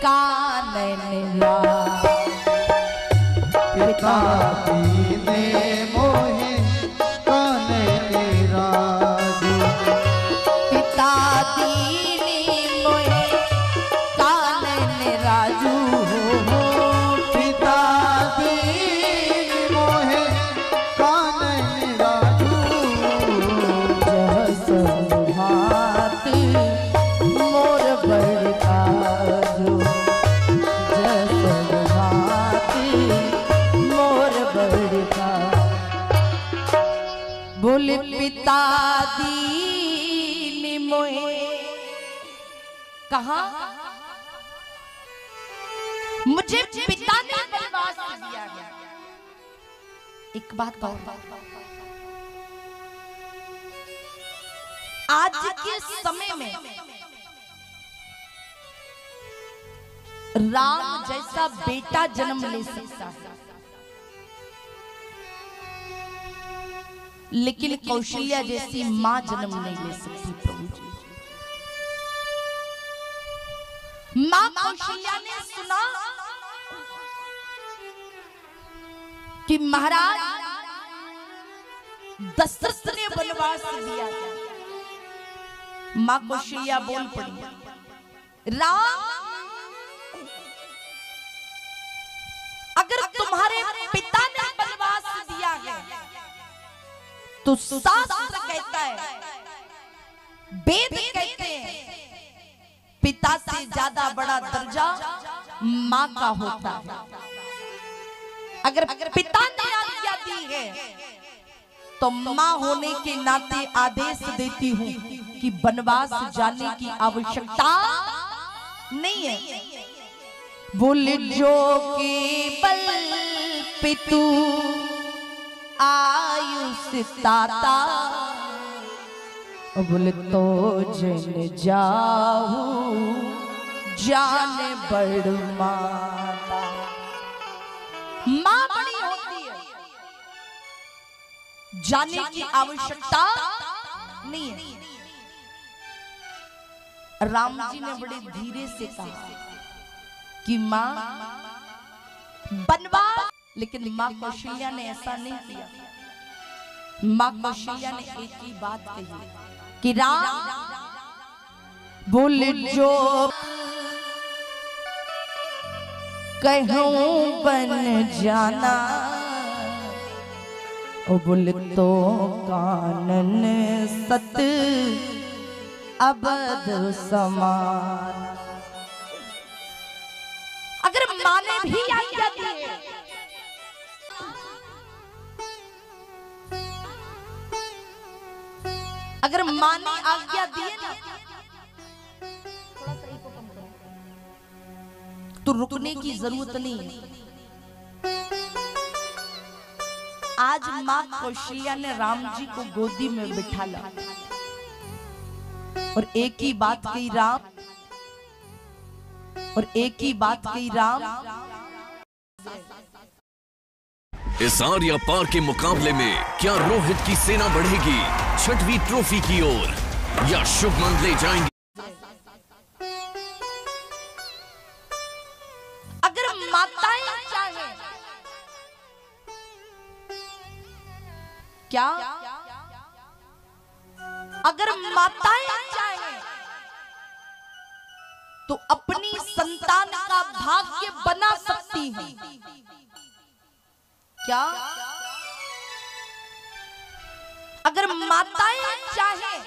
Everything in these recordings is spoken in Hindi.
कानन पिता दीने मोहे कानन राजू पिता दीने मोहे कानन राजू पिता दीने मोहे कानन राजू जह संभात मोर बड़काजू जह संभात मोर बड़का बोले पिता दीन मोहे कहा मुझे पिता ने वनवास दिया गया। एक बात और आज के समय में राम जैसा बेटा जन्म ले सकता है, लेकिन कौशल्या जैसी मां जन्म नहीं ले सकती। प्रभु जी मां कौशल्या ने सुना कि महाराज दशरथ ने वनवास दिया था। मां कौशल्या बोल पड़ी, राम अगर तुम्हारे पिता ने वनवास दिया है तो शास्त्र कहता है, वेद कहते हैं, पिता से ज्यादा बड़ा दर्जा मां का होता है। अगर पिता ने आज्ञा दी है तो मां होने के नाते आदेश देती हूं कि वनवास जाने की आवश्यकता नहीं है। बोले जो केवल पितु आयुष ताता बोले तो जन जाहू जान बड़ माता। मां बड़ी होती है, जाने की आवश्यकता नहीं है। राम जी ने बड़े धीरे से कहा कि मां वनवास, लेकिन मां कौशल्या ने ऐसा नहीं किया। मां कौशल्या ने एक ही बात कही कि राम बोले जो कहूं बन जाना ओ बोले तो कानन सत अबद समान। अगर मां ने भी आज्ञा दी है अगर मां ने आज्ञा दी है ना तो रुकने की जरूरत नहीं है। आज मां कौशल्या ने राम जी को गोदी में बिठा ला और एक ही बात कही राम, और एक ही बात कही राम। इस आर्या पार के मुकाबले में क्या रोहित की सेना बढ़ेगी 6वीं ट्रॉफी की ओर या शुभमन ले जाएंगे? अगर माताएं चाहे क्या, अगर माताएं चाहे तो अपनी संतान का भाग्य बना सकती हैं। क्या अगर माताएं चाहे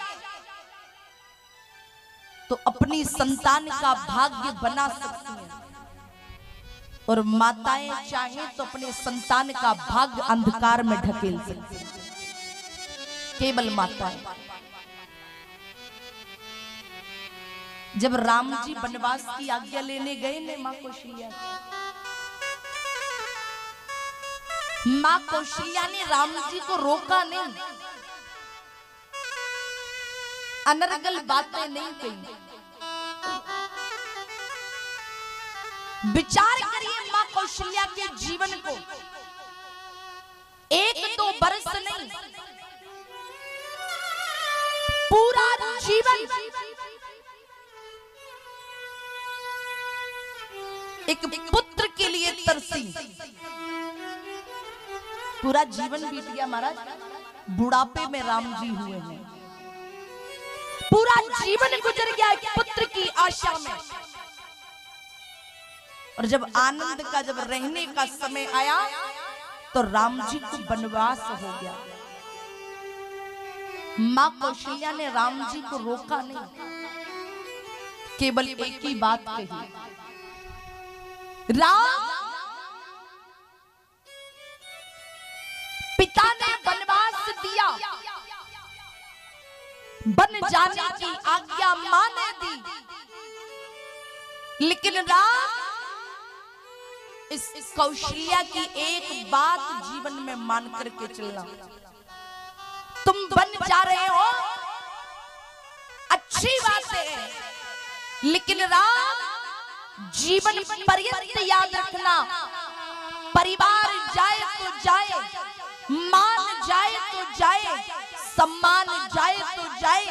तो अपनी संतान का भाग्य बना सकती हैं, और माताएं चाहे तो अपने संतान का भाग्य अंधकार में ढकेल सकती हैं। केवल माताएं। जब राम जी वनवास की आज्ञा लेने गए ने मां कौशल्या, मां कौशल्या ने राम जी को रोका नहीं, अनर्गल बातें नहीं कही। विचार करिए मां कौशल्या के जीवन को, 1-2 वर्ष नहीं, पूरा जीवन एक पुत्र के लिए तरसी। पूरा जीवन बीत गया महाराज, बुढ़ापे में राम जी हुए हैं। पूरा जीवन गुजर गया एक पुत्र की आशा में। और जब आनंद का, जब रहने का समय आया तो राम जी को वनवास हो गया। मां कौशल्या ने राम जी को रोका नहीं, केवल एक ही बात कही, राम, पिता ने वनवास दिया, बन जाने की आज्ञा मां ने दी, लेकिन राम इस कौशल्या की एक बात जीवन में मान करके चलना। तुम बन जा रहे हो, अच्छी बात है, लेकिन राम जीवन पर्यंत याद रखना, परिवार जाए तो जाए, मान जाए तो जाए, सम्मान जाए तो जाए,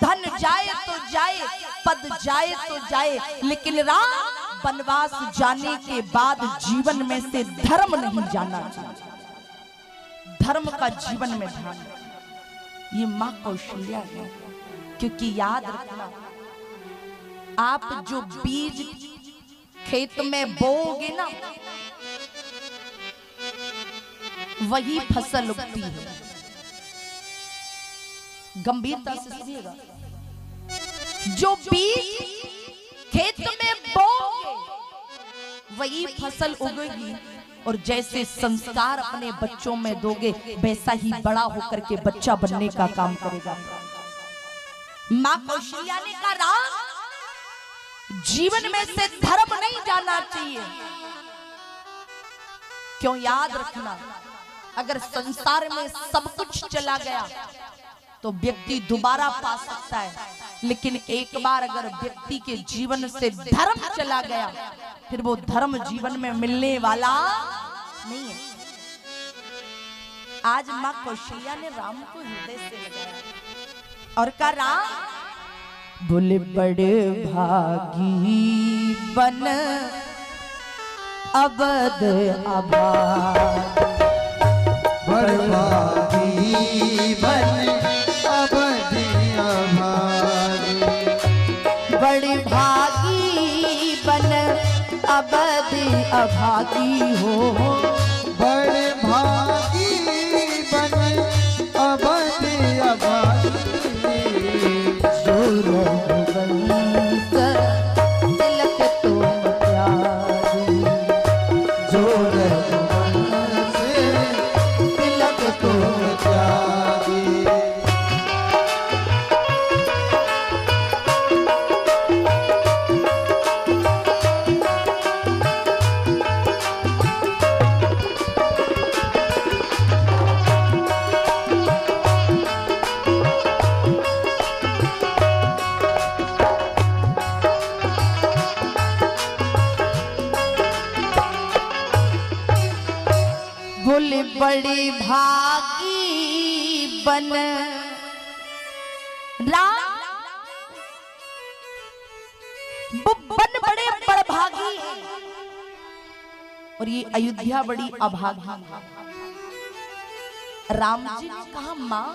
धन जाए तो जाए, पद जाए तो जाए, लेकिन राम वनवास जाने के बाद जीवन में से धर्म नहीं जाना चाहिए। धर्म का जीवन में ध्यान, ये मां कौशल्या है। क्योंकि याद रखना, आप जो बीज खेत में बोओगे ना, वही फसल उगती है। गंभीरता से सुनिएगा, जो बीज खेत में बोओगे वही फसल उगेगी। और जैसे संस्कार अपने बच्चों में दोगे, वैसा ही बड़ा होकर के बच्चा बनने का काम करेगा। मां कौशल्या ने कहा, राम जीवन में से धर्म नहीं जाना चाहिए। क्यों? याद रखना, अगर संसार में सब कुछ चला गया तो व्यक्ति दोबारा पा सकता है, लेकिन एक बार अगर व्यक्ति के जीवन से धर्म चला गया, फिर वो धर्म जीवन में मिलने वाला नहीं है। आज मां कौशल्या ने राम को हृदय से लगाया और कहा, राम बोले बड़े भागी बन अवध आबाद, बड़े भागी बन अवध आबाद, बड़े भागी बन अवध अभागी हो, बड़े भागी बन अवध आबादी, जो रघुवंश तिलक तुम प्यारी, जो रघुवंश तिलक तुम त्यागी। बोले बड़ी भागी बन राम, बन बड़े बड़भागी है, और ये अयोध्या बड़ी अभागी है। राम जी ने कहा, मां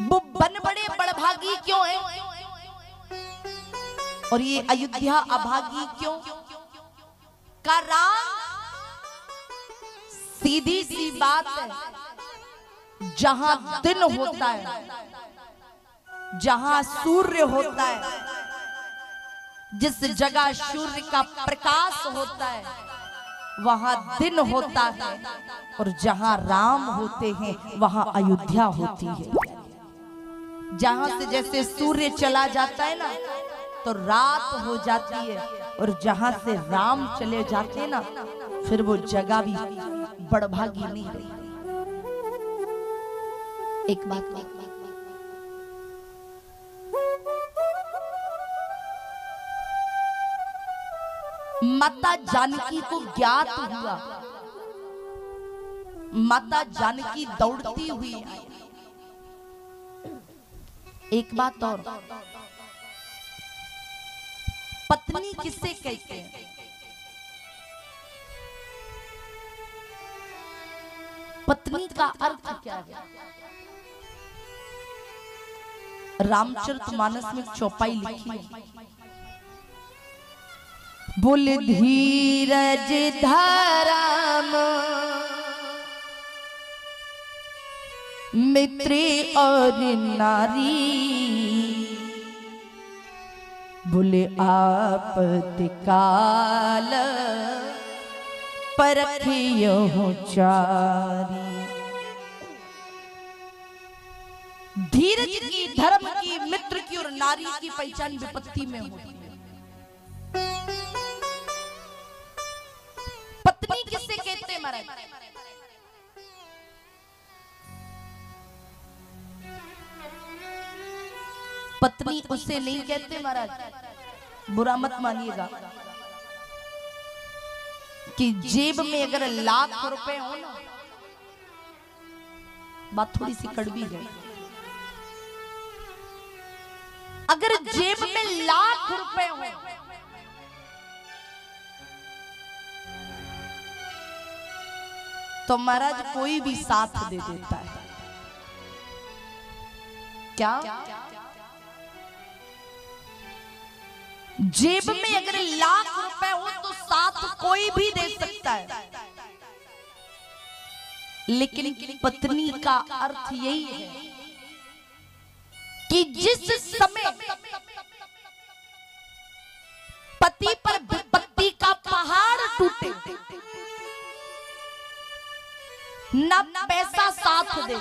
वो बन बड़े बड़भागी क्यों है और ये अयोध्या अभागी क्यों? का राम, सीधी सी बात है, जहां दिन होता है, जहां सूर्य होता है, जिस जगह सूर्य का प्रकाश होता है वहां दिन होता है, और जहां राम होते हैं वहां अयोध्या होती है। जहां से जैसे सूर्य चला जाता है ना तो रात हो जाती है, और जहां से राम चले जाते हैं ना फिर वो जगह भी बड़भागी नहीं रही। एक बात, माता जानकी को ज्ञात हुआ, माता जानकी दौड़ती हुई आई। एक बात और, पत्नी किसे कहते हैं? पत्नी का अर्थ क्या है? रामचरितमानस में चौपाई लिखी है, बोले धीरज धर्म मित्र और नारी, बोले आपत्ति काल परखियो चारी। धीरज की, धर्म की, मित्र की और नारी की पहचान विपत्ति में होती है। पत्नी किसे कहते हैं महाराज? पत्नी उसे नहीं कहते महाराज, बुरा मत मानिएगा, कि जेब में अगर लाख रुपए हो ना, बात थोड़ी सी कड़वी है, अगर जेब में लाख रुपए हो तो महाराज कोई भी साथ दे देता है। क्या? जेब में अगर लाख रुपए हो तो साथ कोई भी दे सकता है, लेकिन पत्नी का अर्थ यही है कि जिस समय पति पर विपत्ति का पहाड़ टूटे, ना पैसा साथ दे,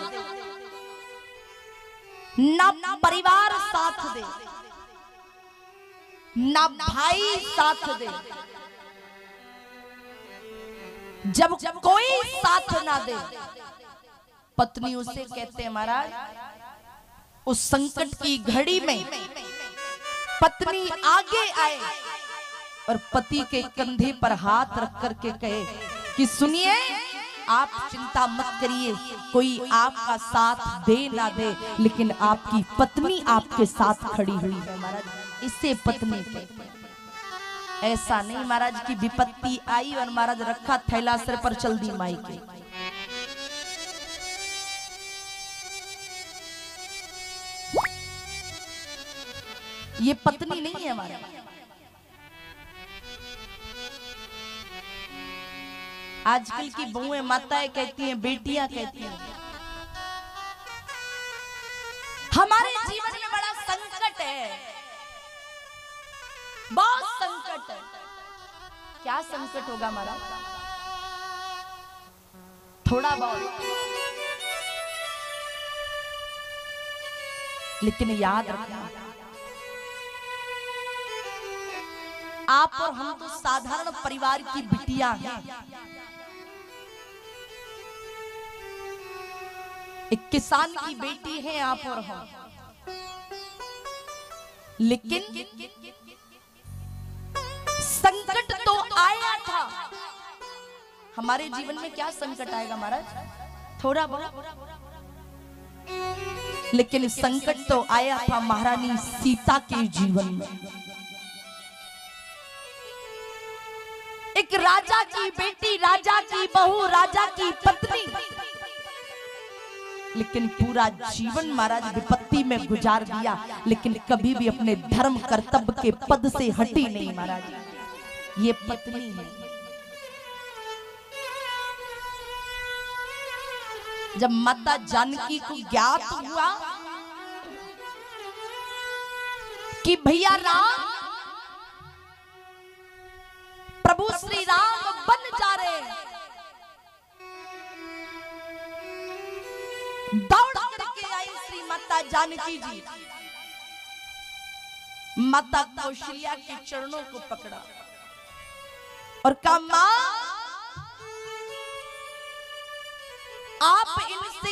ना परिवार साथ दे, ना भाई साथ दे, जब कोई साथ ना दे, पत्नी उसे कहते हैं महाराज, उस संकट की घड़ी में पत्नी आगे आए और पति के कंधे पर हाथ रख करके कहे कि सुनिए, आप चिंता मत करिए, कोई आपका साथ दे ना दे, लेकिन आपकी पत्नी आपके साथ खड़ी हुई है महाराज। इसे पत्नी कहते हैं। ऐसा नहीं महाराज की विपत्ति आई और महाराज रखा थैला सिर पर चल दी माई के। ये पत्नी नहीं है हमारे। आजकल की बहुएं माताएं कहती हैं, बेटियां कहती हैं, हमारे जीवन में बड़ा संकट है, बहुत संकट है। क्या संकट होगा हमारा? थोड़ा बहुत, लेकिन याद रखना, आप और हम तो साधारण परिवार की बिटियां हैं। एक किसान की बेटी है आप और हम, लेकिन संकट तो आया था। हमारे जीवन में क्या संकट आएगा महाराज? थोड़ा बहुत, लेकिन संकट तो आया था महारानी सीता के जीवन में। एक राजा की बेटी, राजा की बहू, राजा की पत्नी, लेकिन पूरा जीवन महाराज विपत्ति में गुजार दिया, लेकिन कभी भी अपने धर्म कर्तव्य के पद से हटी नहीं महाराज। ये पत्नी है। जब माता जानकी को ज्ञात हुआ कि भैया राम, प्रभु श्री राम बन जा रहे हैं, दौड़ करके आई श्री माता जानकी जी, माता कौशल्या के चरणों को पकड़ा और कहा, मां आप इनसे